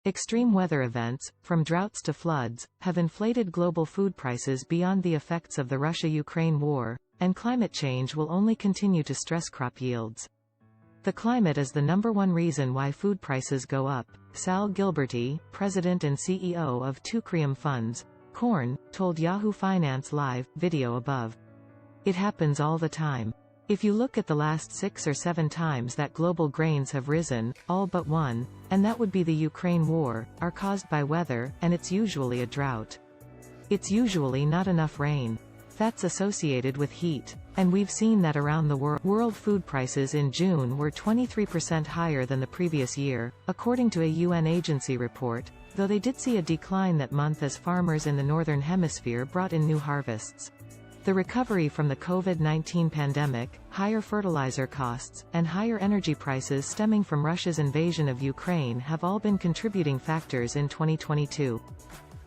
Extreme weather events, from droughts to floods, have inflated global food prices beyond the effects of the Russia-Ukraine war, and climate change will only continue to stress crop yields. The climate is the #1 reason why food prices go up, Sal Gilberty, president and CEO of Teucrium Funds, Corn, told Yahoo Finance Live, video above. It happens all the time. If you look at the last 6 or 7 times that global grains have risen, all but one, and that would be the Ukraine war, are caused by weather, and it's usually a drought. It's usually not enough rain. That's associated with heat. And we've seen that around the world. World food prices in June were 23% higher than the previous year, according to a UN agency report, though they did see a decline that month as farmers in the Northern Hemisphere brought in new harvests. The recovery from the COVID-19 pandemic, higher fertilizer costs, and higher energy prices stemming from Russia's invasion of Ukraine have all been contributing factors in 2022.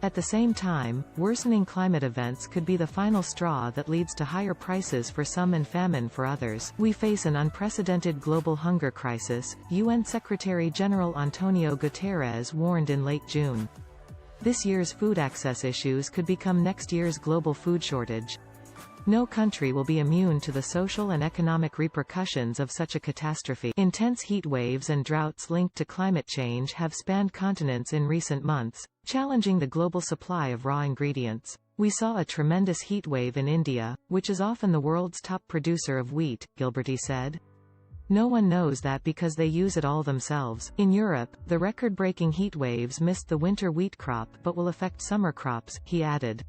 At the same time, worsening climate events could be the final straw that leads to higher prices for some and famine for others. We face an unprecedented global hunger crisis, UN Secretary-General Antonio Guterres warned in late June. This year's food access issues could become next year's global food shortage. No country will be immune to the social and economic repercussions of such a catastrophe. Intense heat waves and droughts linked to climate change have spanned continents in recent months, challenging the global supply of raw ingredients. We saw a tremendous heat wave in India, which is often the world's top producer of wheat, Gilberty said. No one knows that because they use it all themselves. In Europe, the record-breaking heat waves missed the winter wheat crop but will affect summer crops, he added.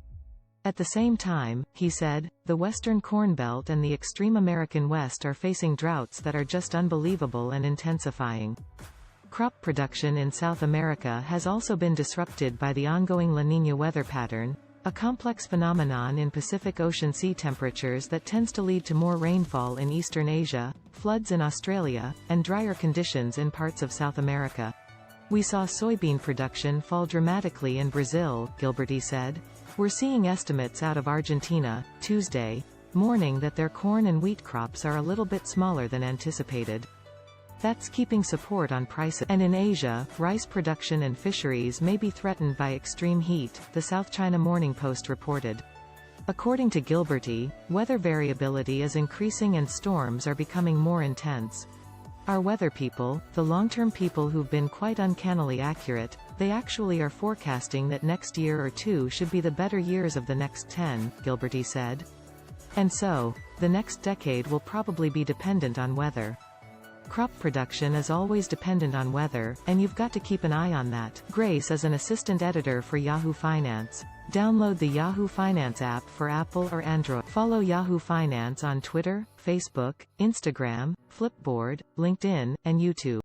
At the same time, he said, the Western Corn Belt and the extreme American West are facing droughts that are just unbelievable and intensifying. Crop production in South America has also been disrupted by the ongoing La Niña weather pattern, a complex phenomenon in Pacific Ocean sea temperatures that tends to lead to more rainfall in Eastern Asia, floods in Australia, and drier conditions in parts of South America. We saw soybean production fall dramatically in Brazil, Gilberty said. We're seeing estimates out of Argentina, Tuesday morning that their corn and wheat crops are a little bit smaller than anticipated. That's keeping support on prices. And in Asia, rice production and fisheries may be threatened by extreme heat, the South China Morning Post reported. According to Gilberty, weather variability is increasing and storms are becoming more intense. Our weather people, the long-term people who've been quite uncannily accurate, they actually are forecasting that next year or 2 should be the better years of the next 10, Gilberty said. And so, the next decade will probably be dependent on weather. Crop production is always dependent on weather, and you've got to keep an eye on that. Grace is an assistant editor for Yahoo Finance. Download the Yahoo Finance app for Apple or Android. Follow Yahoo Finance on Twitter, Facebook, Instagram, Flipboard, LinkedIn, and YouTube.